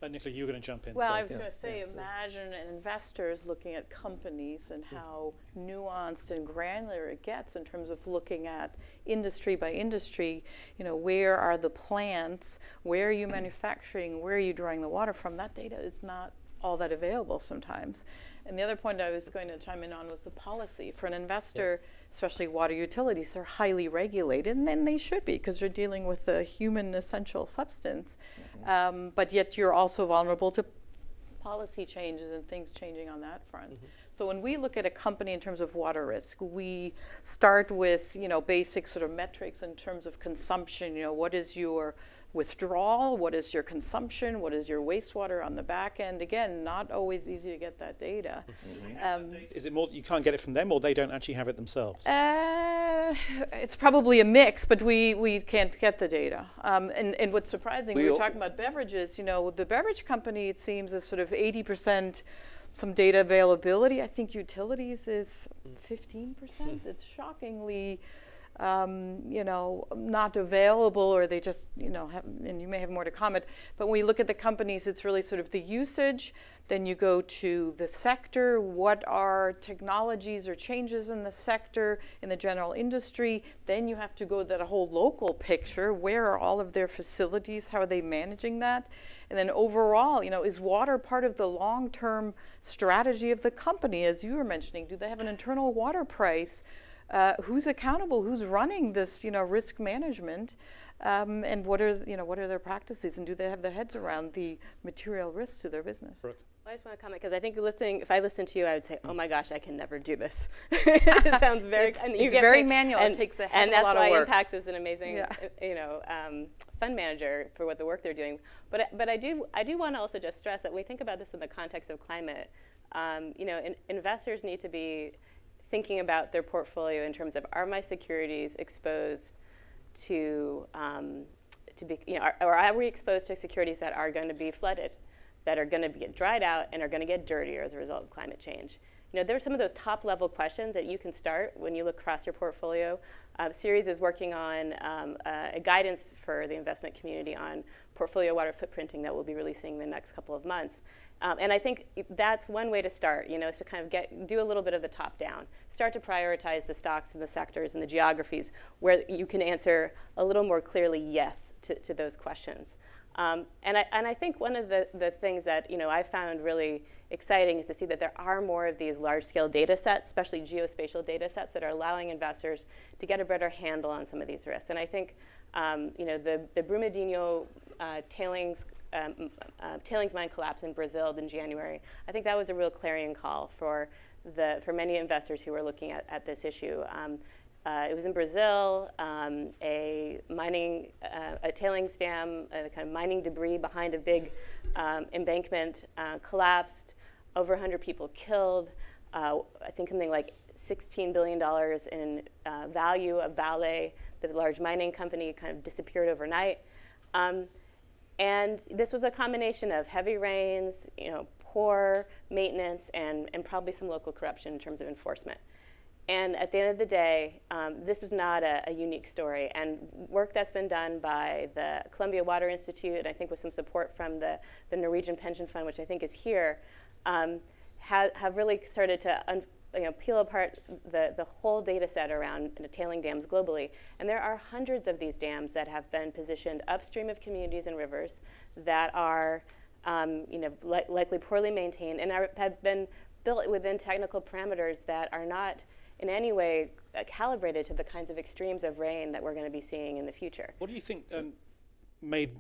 Nicola, you were going to jump in. Well, I was going to say, imagine an investor is looking at companies and how nuanced and granular it gets in terms of looking at industry by industry. Where are the plants? Where are you manufacturing? Where are you drawing the water from? That data is not all that available sometimes. And the other point I was going to chime in on was the policy. For an investor, especially water utilities, they're highly regulated, and then they should be, because you're dealing with a human essential substance. But yet you're also vulnerable to policy changes and things changing on that front. So when we look at a company in terms of water risk, we start with basic sort of metrics in terms of consumption. What is your withdrawal? What is your consumption? What is your wastewater on the back end? Again, not always easy to get that data. Is it more that you can't get it from them, or they don't actually have it themselves? It's probably a mix, but we can't get the data. And what's surprising, we were talking about beverages. The beverage company, it seems, is sort of 80% some data availability. I think utilities is 15%. It's shockingly not available, or they just, have, and you may have more to comment, but when we look at the companies, it's really sort of the usage. Then you go to the sector. What are technologies or changes in the sector, in the general industry? Then you have to go to that whole local picture. Where are all of their facilities? How are they managing that? And then overall, is water part of the long-term strategy of the company? As you were mentioning, do they have an internal water price? Who's accountable? Who's running this, risk management, and what are their practices, and do they have their heads around the material risks to their business? Well, I just want to comment, because I think if I listened to you, I would say, oh my gosh, I can never do this. It sounds very, it's very manual. It takes a heck of a lot of work. And that's why Impax is an amazing, fund manager for what the work they're doing. But I do want to also just stress that we think about this in the context of climate. Investors need to be thinking about their portfolio in terms of, are my securities exposed to or are we exposed to securities that are going to be flooded, that are going to get dried out and are going to get dirtier as a result of climate change? There are some of those top level questions that you can start when you look across your portfolio. Ceres is working on a guidance for the investment community on portfolio water footprinting that we'll be releasing in the next couple of months. And I think that's one way to start, is to kind of do a little bit of the top down. Start to prioritize the stocks and the sectors and the geographies where you can answer a little more clearly yes to those questions. And I think one of the things that I found really exciting is to see that there are more of these large-scale data sets, especially geospatial data sets, that are allowing investors to get a better handle on some of these risks. And I think the Brumadinho tailings mine collapse in Brazil in January, I think that was a real clarion call for many investors who were looking at this issue. It was in Brazil. A tailings dam, kind of mining debris behind a big embankment collapsed. Over 100 people killed. I think something like $16 billion in value of Vale, the large mining company, kind of disappeared overnight. And this was a combination of heavy rains, poor maintenance, and probably some local corruption in terms of enforcement. And at the end of the day, this is not a unique story. And work that's been done by the Columbia Water Institute, I think with some support from the Norwegian Pension Fund, which I think is here, have really started to peel apart the whole data set around tailing dams globally. And there are hundreds of these dams that have been positioned upstream of communities and rivers that are likely poorly maintained and have been built within technical parameters that are not in any way calibrated to the kinds of extremes of rain that we're going to be seeing in the future. What do you think made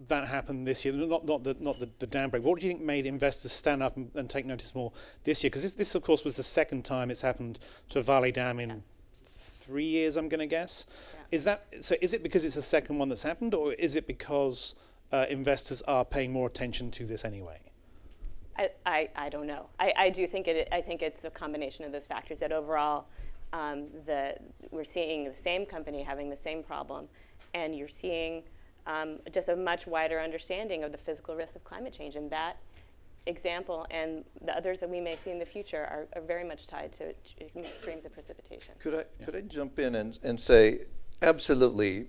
that happen this year? Not the dam break. What do you think made investors stand up and take notice more this year? Because this, of course, was the second time it's happened to a Vale dam in 3 years, I'm going to guess. Yeah. Is it because it's the second one that's happened, or is it because investors are paying more attention to this anyway? I don't know. I do think I think it's a combination of those factors that overall we're seeing the same company having the same problem, and you're seeing just a much wider understanding of the physical risks of climate change. And that example and the others that we may see in the future are very much tied to extremes of precipitation. Could I jump in and say, absolutely,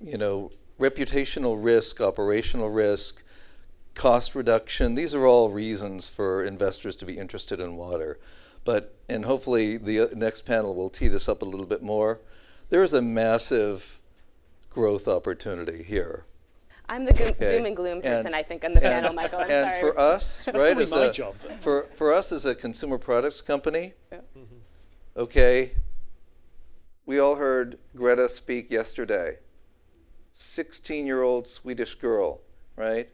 reputational risk, operational risk, cost reduction, these are all reasons for investors to be interested in water. And hopefully the next panel will tee this up a little bit more. There is a massive growth opportunity here. I'm the doom and gloom person, I think, on the panel, Michael. I'm sorry. And for us, right, as my job. For us as a consumer products company, okay, we all heard Greta speak yesterday. 16-year-old Swedish girl, right?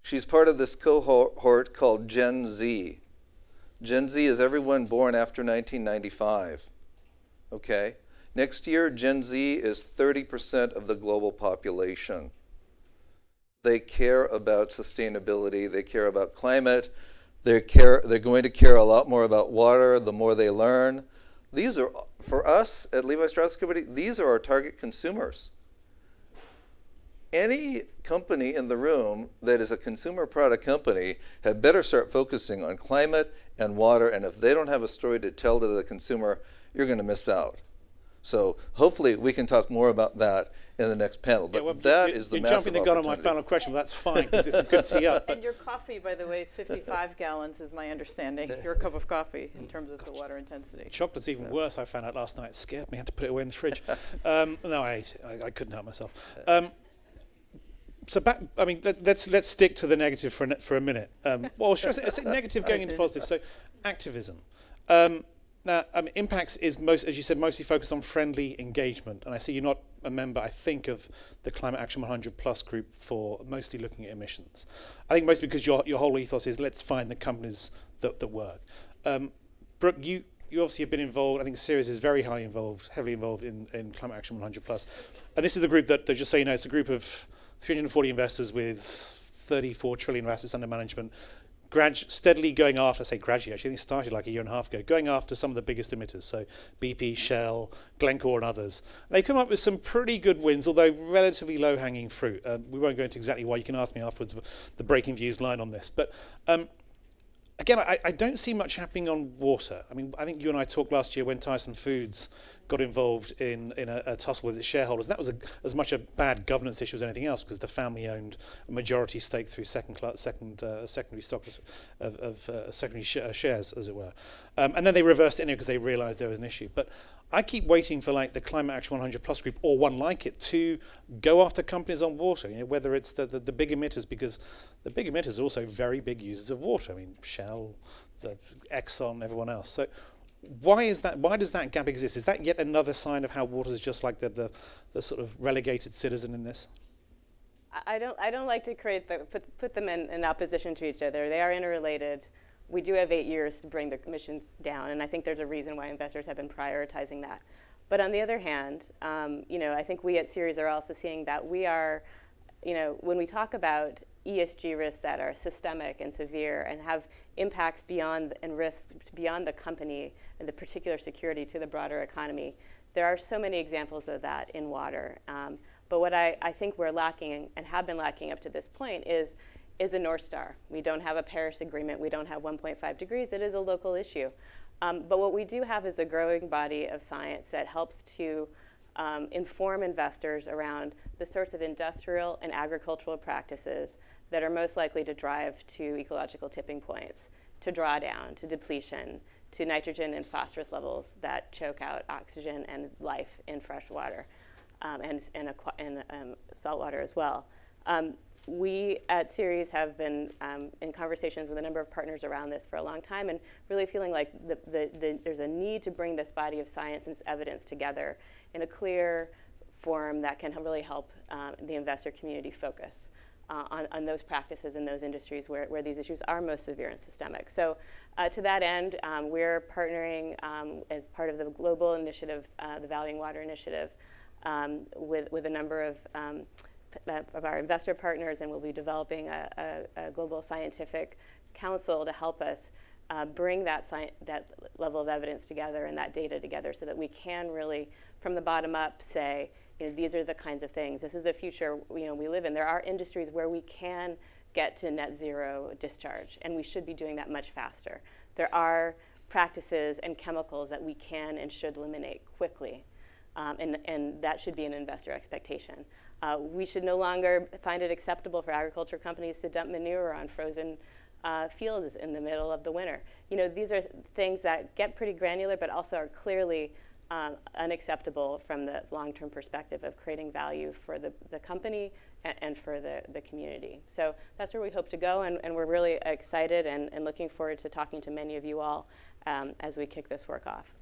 She's part of this cohort called Gen Z. Gen Z is everyone born after 1995, okay? Next year, Gen Z is 30% of the global population. They care about sustainability, they care about climate, they're going to care a lot more about water the more they learn. These are, for us at Levi Strauss Company, these are our target consumers. Any company in the room that is a consumer product company had better start focusing on climate and water, and if they don't have a story to tell to the consumer, you're going to miss out. So hopefully we can talk more about that in the next panel. But that is the massive opportunity. You're jumping the gun on my final question, but that's fine because it's a good tee up. And your coffee, by the way, is 55 gallons, is my understanding. Your cup of coffee in terms of the water intensity. Chocolate's even worse. I found out last night. It scared me. I had to put it away in the fridge. No, I ate it. I couldn't help myself. So let's stick to the negative for a minute. Well, should I say negative going into positive? So, activism. Now, Impacts is as you said, mostly focused on friendly engagement, and I see you're not a member, I think, of the Climate Action 100 Plus group for mostly looking at emissions. I think mostly because your whole ethos is let's find the companies that work. Brooke, you obviously have been involved. I think Sirius is heavily involved in Climate Action 100 Plus, and this is the group that just so you know, it's a group of 340 investors with 34 trillion of assets under management, steadily going after, I say gradually, actually, I think it started like a year and a half ago, going after some of the biggest emitters, so BP, Shell, Glencore and others. And they come up with some pretty good wins, although relatively low-hanging fruit. We won't go into exactly why. You can ask me afterwards the Breakingviews line on this. But again, I don't see much happening on water. I mean, I think you and I talked last year when Tyson Foods got involved in a tussle with its shareholders. And that was as much a bad governance issue as anything else, because the family owned a majority stake through secondary stock of secondary shares, as it were. And then they reversed it anyway because they realised there was an issue. But I keep waiting for like the Climate Action 100 Plus group or one like it to go after companies on water, whether it's the big emitters, because the big emitters are also very big users of water. I mean, Shell, Exxon, everyone else. So why is that? Why does that gap exist? Is that yet another sign of how water is just like the sort of relegated citizen in this? I don't like to put them in opposition to each other. They are interrelated. We do have 8 years to bring the emissions down, and I think there's a reason why investors have been prioritizing that. But on the other hand, I think we at Ceres are also seeing that we are, when we talk about ESG risks that are systemic and severe and have impacts beyond and risks beyond the company and the particular security to the broader economy, there are so many examples of that in water. But what I think we're lacking and have been lacking up to this point is a North Star. We don't have a Paris Agreement. We don't have 1.5 degrees. It is a local issue. But what we do have is a growing body of science that helps to inform investors around the sorts of industrial and agricultural practices that are most likely to drive to ecological tipping points, to drawdown, to depletion, to nitrogen and phosphorus levels that choke out oxygen and life in fresh water and salt water as well. We at Ceres have been in conversations with a number of partners around this for a long time, and really feeling like there's a need to bring this body of science and evidence together in a clear form that can really help the investor community focus on those practices in those industries where these issues are most severe and systemic. So to that end, we're partnering as part of the global initiative, the Valuing Water Initiative, with a number of our investor partners, and we'll be developing a global scientific council to help us bring that level of evidence together and that data together so that we can really, from the bottom up, say, these are the kinds of things. This is the future we live in. There are industries where we can get to net zero discharge, and we should be doing that much faster. There are practices and chemicals that we can and should eliminate quickly, and that should be an investor expectation. We should no longer find it acceptable for agriculture companies to dump manure on frozen fields in the middle of the winter. These are things that get pretty granular, but also are clearly unacceptable from the long-term perspective of creating value for the company and for the community. So that's where we hope to go, and we're really excited and looking forward to talking to many of you all as we kick this work off.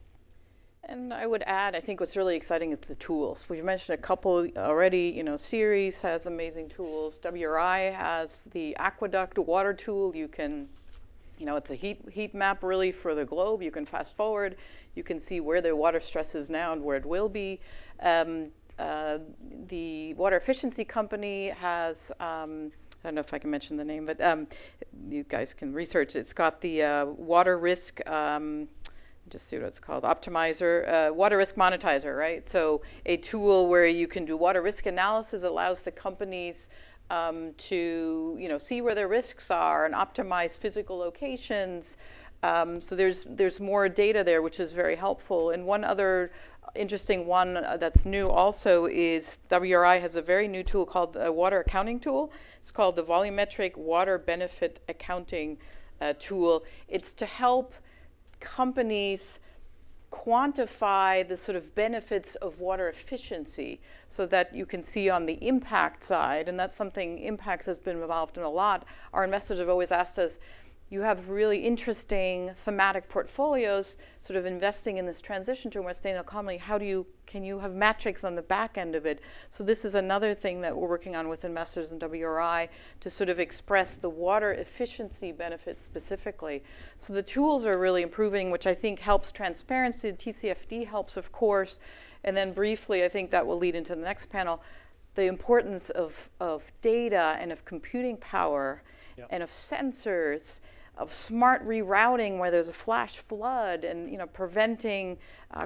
And I would add, I think what's really exciting is the tools. We've mentioned a couple already. Ceres has amazing tools. WRI has the Aqueduct water tool. You can, it's a heat map really for the globe. You can fast forward. You can see where the water stress is now and where it will be. The water efficiency company has, I don't know if I can mention the name, but you guys can research. It's got the water risk, just see what it's called, optimizer, water risk monetizer, right? So a tool where you can do water risk analysis allows the companies to see where their risks are and optimize physical locations. So there's more data there, which is very helpful. And one other interesting one that's new also is WRI has a very new tool called the water accounting tool. It's called the volumetric water benefit accounting tool. It's to help companies quantify the sort of benefits of water efficiency so that you can see on the impact side, and that's something impacts has been involved in a lot. Our investors have always asked us, you have really interesting thematic portfolios sort of investing in this transition to a more sustainable economy. Can you have metrics on the back end of it? So this is another thing that we're working on with investors in WRI to sort of express the water efficiency benefits specifically. So the tools are really improving, which I think helps transparency. TCFD helps, of course. And then briefly, I think that will lead into the next panel, the importance of data and of computing power and of sensors, of smart rerouting where there's a flash flood, and preventing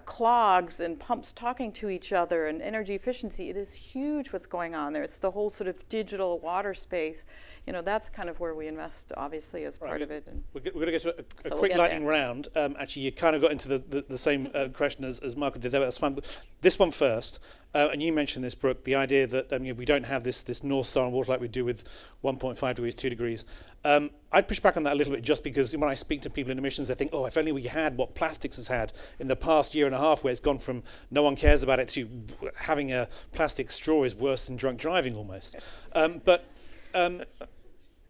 clogs and pumps talking to each other and energy efficiency. It is huge what's going on there. It's the whole sort of digital water space. You know, that's kind of where we invest, obviously, as part of it. And we're going to get to a so quick we'll lightning round. Actually, you kind of got into the same question as Marco did there, but that's fine. But this one first, and you mentioned this, Brooke, the idea that we don't have this North Star on water like we do with 1.5 degrees, 2 degrees. I'd push back on that a little bit just because when I speak to people in emissions, they think, oh, if only we had what plastics has had in the past year and a half, where it's gone from no one cares about it to having a plastic straw is worse than drunk driving almost.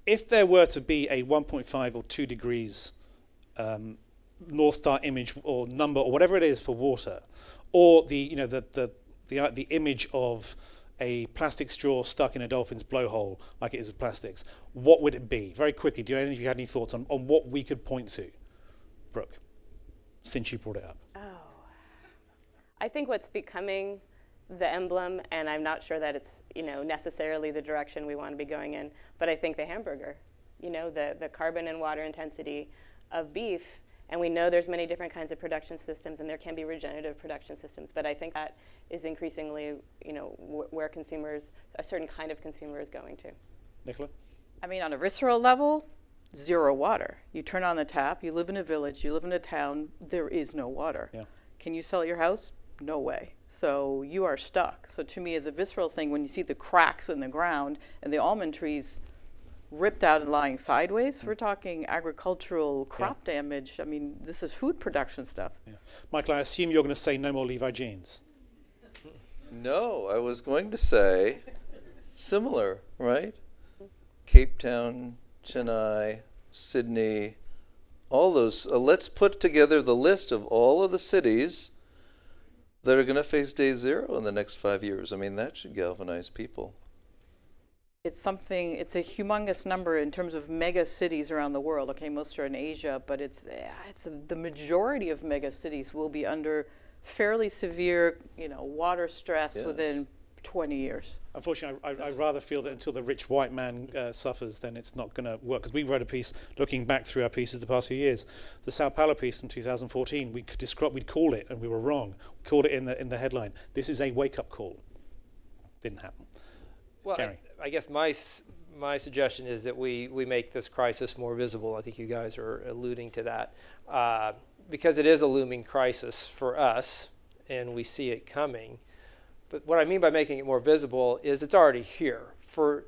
If there were to be a 1.5 or 2 degrees North Star image or number or whatever it is for water, or the image of a plastic straw stuck in a dolphin's blowhole like it is with plastics, what would it be? Very quickly, do any of you have any thoughts on what we could point to? Brooke, since you brought it up. Oh, I think what's becoming the emblem, and I'm not sure that it's necessarily the direction we want to be going in, but I think the hamburger, the carbon and water intensity of beef. And we know there's many different kinds of production systems, and there can be regenerative production systems. But I think that is increasingly, where consumers, a certain kind of consumer, is going to. Nicola? I mean, on a visceral level, zero water. You turn on the tap, you live in a village, you live in a town, there is no water. Yeah. Can you sell your house? No way. So you are stuck. So to me, as a visceral thing, when you see the cracks in the ground and the almond trees ripped out and lying sideways, we're talking agricultural crop damage. I mean, this is food production stuff. Yeah. Michael, I assume you're going to say no more Levi jeans. No, I was going to say similar, right? Cape Town, Chennai, Sydney, all those. Let's put together the list of all of the cities that are going to face day zero in the next 5 years. I mean, that should galvanize people. It's a humongous number in terms of mega cities around the world. Okay, most are in Asia, but the majority of mega cities will be under fairly severe, water stress within 20 years. Unfortunately, I rather feel that until the rich white man suffers, then it's not going to work. Because we wrote a piece looking back through our pieces the past few years. The Sao Paulo piece in 2014, we'd call it, and we were wrong. We called it in the headline. This is a wake-up call. Didn't happen. Well, Gary. I guess my suggestion is that we make this crisis more visible. I think you guys are alluding to that. Because it is a looming crisis for us, and we see it coming. But what I mean by making it more visible is it's already here. For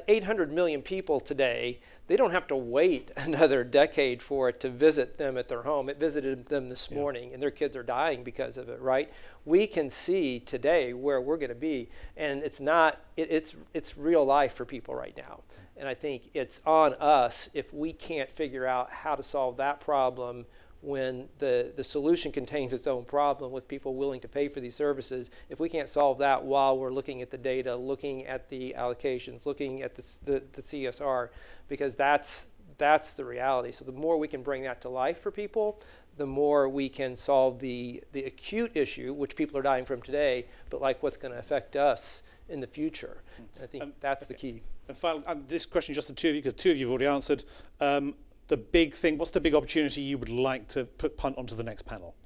800 million people today, they don't have to wait another decade for it to visit them at their home. It visited them this morning, and their kids are dying because of it, right? We can see today where we're going to be, and it's real life for people right now. And I think it's on us if we can't figure out how to solve that problem when the solution contains its own problem with people willing to pay for these services. If we can't solve that while we're looking at the data, looking at the allocations, looking at the CSR, because that's the reality. So the more we can bring that to life for people, the more we can solve the acute issue, which people are dying from today, but like what's going to affect us in the future. I think that's the key. And finally, this question is just the two of you, because two of you have already answered. The big thing, what's the big opportunity you would like to punt onto the next panel?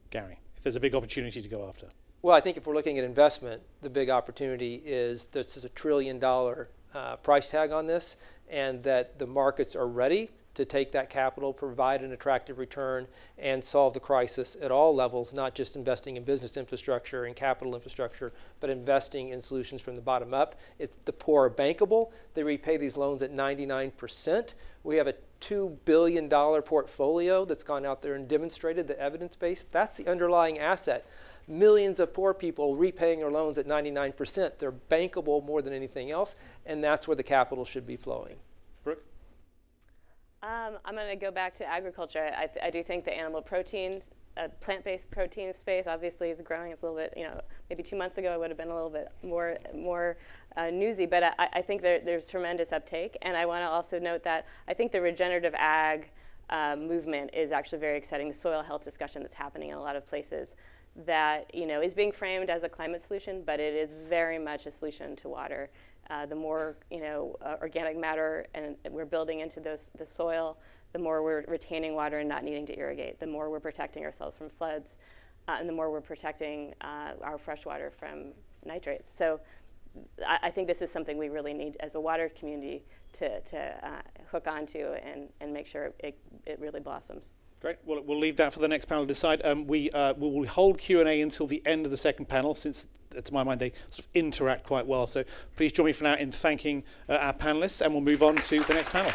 Gary, if there's a big opportunity to go after. Well, I think if we're looking at investment, the big opportunity is this is $1 trillion price tag on this, and that the markets are ready to take that capital, provide an attractive return, and solve the crisis at all levels, not just investing in business infrastructure and capital infrastructure, but investing in solutions from the bottom up. It's the poor are bankable. They repay these loans at 99%. We have a $2 billion portfolio that's gone out there and demonstrated the evidence base. That's the underlying asset. Millions of poor people repaying their loans at 99%. They're bankable more than anything else, and that's where the capital should be flowing. Brooke? I'm going to go back to agriculture. I do think the animal protein, plant-based protein space obviously is growing. It's a little bit, maybe 2 months ago it would have been a little bit more newsy, but I think there's tremendous uptake. And I want to also note that I think the regenerative ag movement is actually very exciting. The soil health discussion that's happening in a lot of places that is being framed as a climate solution, but it is very much a solution to water. The more organic matter and we're building into the soil, the more we're retaining water and not needing to irrigate, the more we're protecting ourselves from floods. and the more we're protecting our fresh water from nitrates. So I think this is something we really need as a water community to hook onto and make sure it really blossoms. Great. Well, we'll leave that for the next panel to decide. We will hold Q&A until the end of the second panel, since, to my mind, they sort of interact quite well. So please join me for now in thanking our panelists, and we'll move on to the next panel.